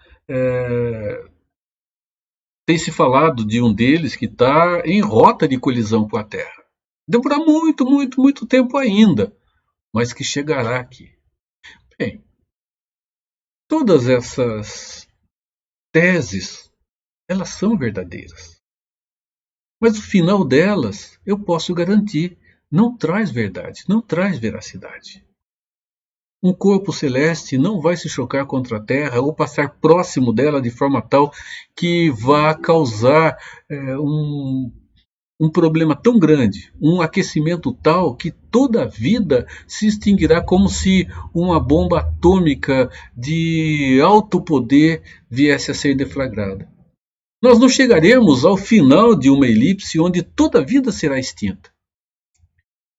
Tem se falado de um deles que está em rota de colisão com a Terra. Demorará muito, muito, muito tempo ainda, mas que chegará aqui. Bem, todas essas teses, elas são verdadeiras. Mas o final delas, eu posso garantir, não traz verdade, não traz veracidade. Um corpo celeste não vai se chocar contra a Terra ou passar próximo dela de forma tal que vá causar um problema tão grande, um aquecimento tal que toda a vida se extinguirá como se uma bomba atômica de alto poder viesse a ser deflagrada. Nós não chegaremos ao final de uma elipse onde toda a vida será extinta.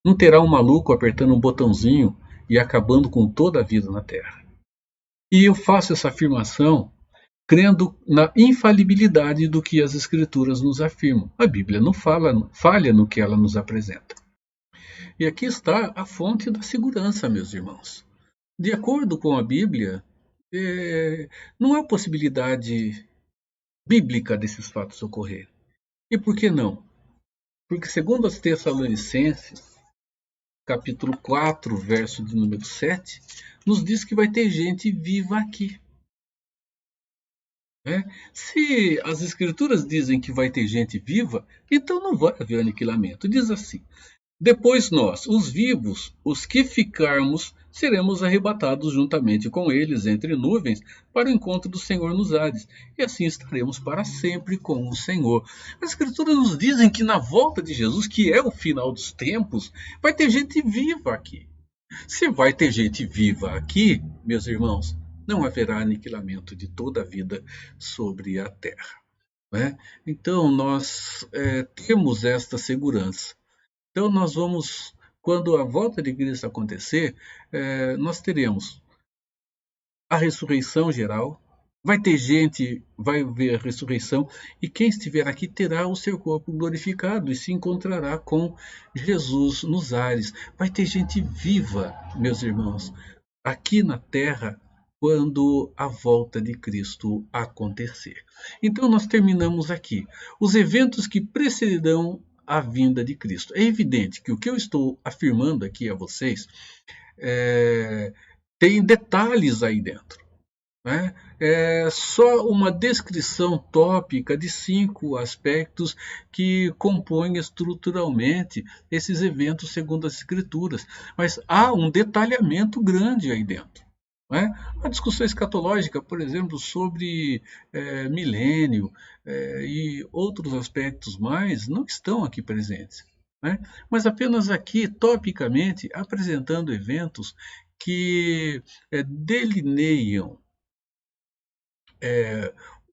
Não terá um maluco apertando um botãozinho e acabando com toda a vida na Terra. E eu faço essa afirmação crendo na infalibilidade do que as Escrituras nos afirmam. A Bíblia não falha no que ela nos apresenta. E aqui está a fonte da segurança, meus irmãos. De acordo com a Bíblia, não há possibilidade bíblica desses fatos ocorrerem. E por que não? Porque segundo as Tessalonicenses, capítulo 4, verso de número 7, nos diz que vai ter gente viva aqui. Se as Escrituras dizem que vai ter gente viva, então não vai haver aniquilamento. Diz assim: depois nós, os vivos, os que ficarmos, seremos arrebatados juntamente com eles entre nuvens para o encontro do Senhor nos ares, e assim estaremos para sempre com o Senhor. As Escrituras nos dizem que na volta de Jesus, que é o final dos tempos, vai ter gente viva aqui. Se vai ter gente viva aqui, meus irmãos, não haverá aniquilamento de toda a vida sobre a terra. Então nós temos esta segurança. Então nós vamos, quando a volta de Cristo acontecer, nós teremos a ressurreição geral, vai ter gente, vai ver a ressurreição, e quem estiver aqui terá o seu corpo glorificado e se encontrará com Jesus nos ares. Vai ter gente viva, meus irmãos, aqui na terra, quando a volta de Cristo acontecer. Então nós terminamos aqui. Os eventos que precederão a vinda de Cristo. É evidente que o que eu estou afirmando aqui a vocês tem detalhes aí dentro. É só uma descrição tópica de 5 aspectos que compõem estruturalmente esses eventos segundo as Escrituras. Mas há um detalhamento grande aí dentro. A discussão escatológica, por exemplo, sobre milênio e outros aspectos mais, não estão aqui presentes. Mas apenas aqui, topicamente, apresentando eventos que delineiam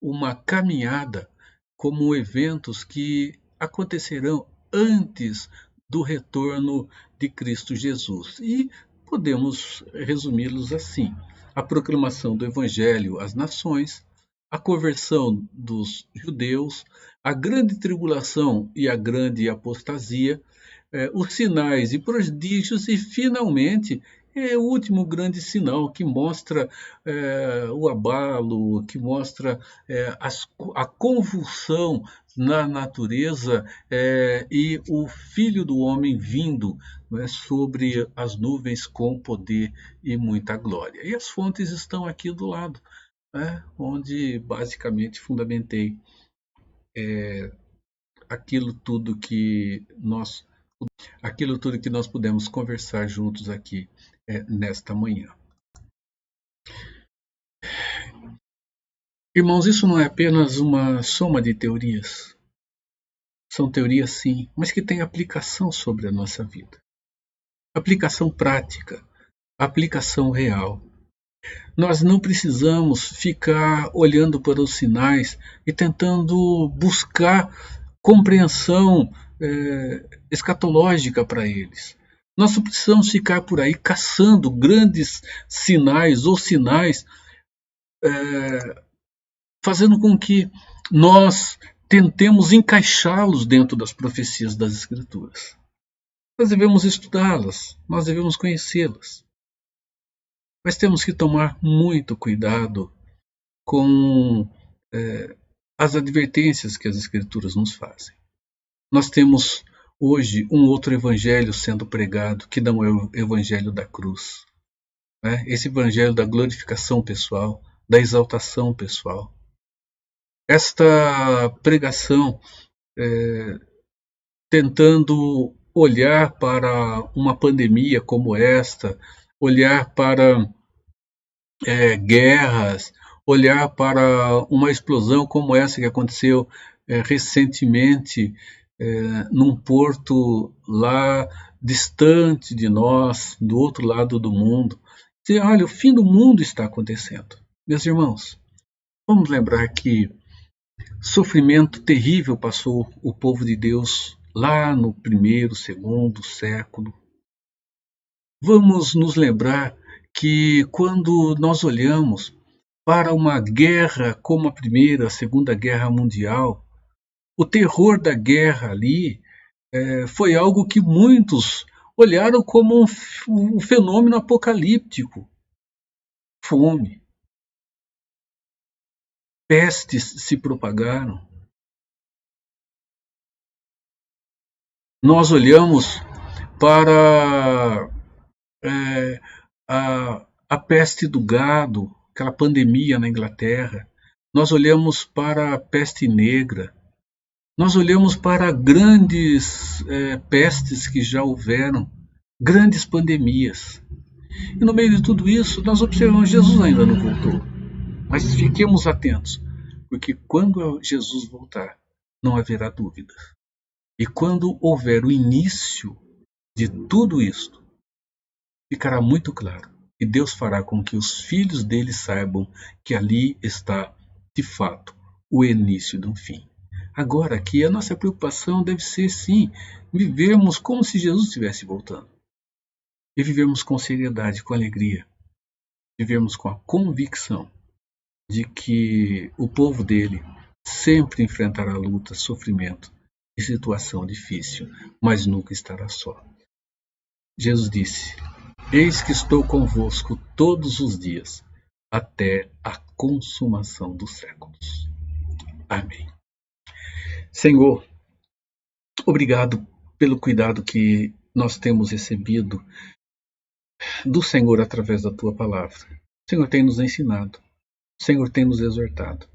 uma caminhada como eventos que acontecerão antes do retorno de Cristo Jesus. E podemos resumi-los assim: a proclamação do Evangelho às nações, a conversão dos judeus, a grande tribulação e a grande apostasia, os sinais e prodígios e, finalmente, o último grande sinal que mostra o abalo, que mostra a convulsão na natureza e o Filho do Homem vindo sobre as nuvens com poder e muita glória. E as fontes estão aqui do lado, onde basicamente fundamentei aquilo tudo que nós aquilo tudo que nós pudemos conversar juntos aqui nesta manhã. Irmãos, isso não é apenas uma soma de teorias. São teorias, sim, mas que têm aplicação sobre a nossa vida. Aplicação prática, aplicação real. Nós não precisamos ficar olhando para os sinais e tentando buscar compreensão escatológica para eles. Nós não precisamos ficar por aí caçando grandes sinais ou sinais fazendo com que nós tentemos encaixá-los dentro das profecias das Escrituras. Nós devemos estudá-las, nós devemos conhecê-las. Mas temos que tomar muito cuidado com as advertências que as Escrituras nos fazem. Nós temos hoje um outro evangelho sendo pregado, que não é o evangelho da cruz. Esse evangelho da glorificação pessoal, da exaltação pessoal. Esta pregação tentando olhar para uma pandemia como esta, olhar para guerras, olhar para uma explosão como essa que aconteceu recentemente num porto lá distante de nós, do outro lado do mundo. Dizer, olha, o fim do mundo está acontecendo. Meus irmãos, vamos lembrar que sofrimento terrível passou o povo de Deus lá no primeiro, segundo século. Vamos nos lembrar que quando nós olhamos para uma guerra como a Primeira, a Segunda Guerra Mundial, o terror da guerra ali foi algo que muitos olharam como um fenômeno apocalíptico. Fome. Pestes se propagaram. Nós olhamos para a peste do gado, aquela pandemia na Inglaterra. Nós olhamos para a peste negra. Nós olhamos para grandes pestes que já houveram, grandes pandemias. E no meio de tudo isso, nós observamos que Jesus ainda não voltou. Mas fiquemos atentos, porque quando Jesus voltar, não haverá dúvida. E quando houver o início de tudo isto, ficará muito claro. E Deus fará com que os filhos dele saibam que ali está, de fato, o início de um fim. Agora aqui, a nossa preocupação deve ser, sim, vivermos como se Jesus estivesse voltando. E vivermos com seriedade, com alegria. Vivermos com a convicção de que o povo dele sempre enfrentará luta, sofrimento e situação difícil, mas nunca estará só. Jesus disse, eis que estou convosco todos os dias, até a consumação dos séculos. Amém. Senhor, obrigado pelo cuidado que nós temos recebido do Senhor através da Tua palavra. O Senhor tem nos ensinado, o Senhor tem nos exortado,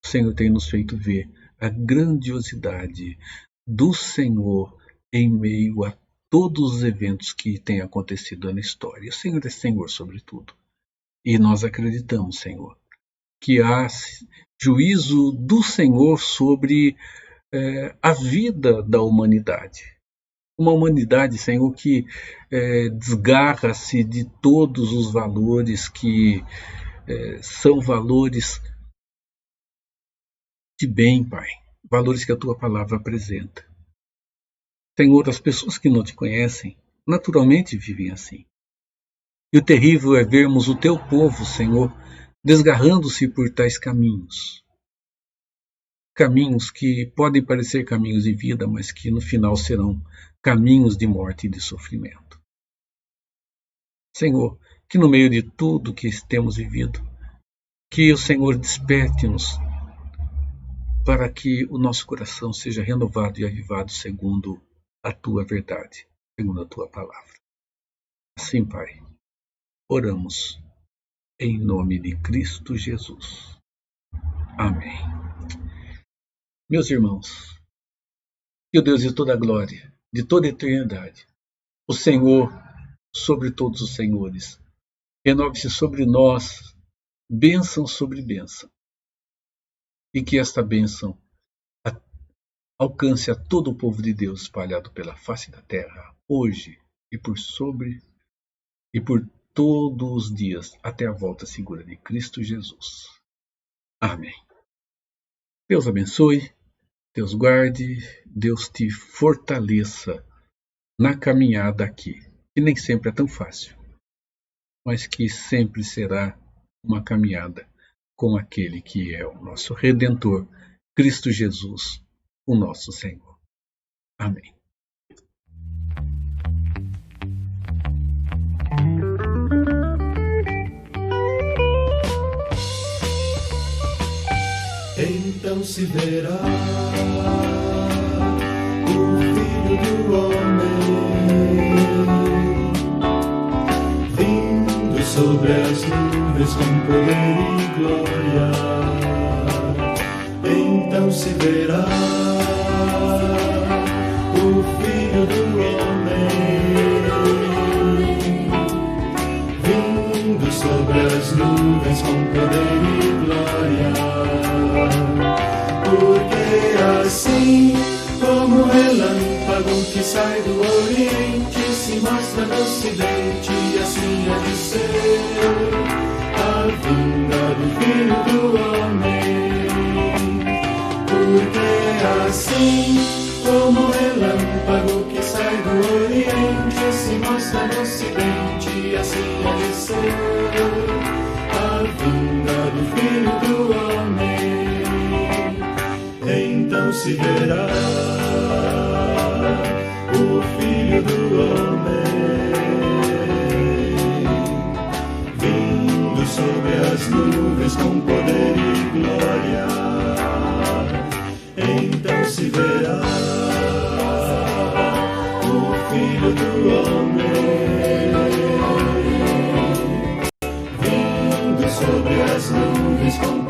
o Senhor tem nos feito ver a grandiosidade do Senhor em meio a todos os eventos que têm acontecido na história. O Senhor é Senhor sobre tudo. E nós acreditamos, Senhor, que há juízo do Senhor sobre a vida da humanidade. Uma humanidade, Senhor, que desgarra-se de todos os valores que são valores de bem, Pai. Valores que a Tua palavra apresenta. Senhor, as pessoas que não Te conhecem, naturalmente vivem assim. E o terrível é vermos o Teu povo, Senhor, desgarrando-se por tais caminhos. Caminhos que podem parecer caminhos de vida, mas que no final serão caminhos de morte e de sofrimento. Senhor, que no meio de tudo que temos vivido, que o Senhor desperte-nos para que o nosso coração seja renovado e avivado segundo a Tua verdade, segundo a Tua palavra. Assim, Pai, oramos em nome de Cristo Jesus. Amém. Meus irmãos, que o Deus de toda glória, de toda a eternidade. O Senhor sobre todos os senhores. Renove-se sobre nós bênção sobre bênção. E que esta bênção alcance a todo o povo de Deus espalhado pela face da terra, hoje e por todos os dias, até a volta segura de Cristo Jesus. Amém. Deus abençoe, Deus guarde, Deus te fortaleça na caminhada aqui, que nem sempre é tão fácil, mas que sempre será uma caminhada com aquele que é o nosso Redentor, Cristo Jesus, o nosso Senhor. Amém. Então se verá o Filho do Homem vindo sobre as nuvens com poder e glória. Então se verá o Filho do Homem vindo sobre as nuvens com poder e glória. Porque assim como o relâmpago que sai do Oriente se mostra no Ocidente, e assim há de ser a vinda do Filho do Homem. Porque assim como o relâmpago que sai do Oriente se mostra no Ocidente, e assim há de ser a vinda do Filho do Homem. Então se verá o Filho do Homem vindo sobre as nuvens com poder e glória. Então se verá o Filho do Homem vindo sobre as nuvens com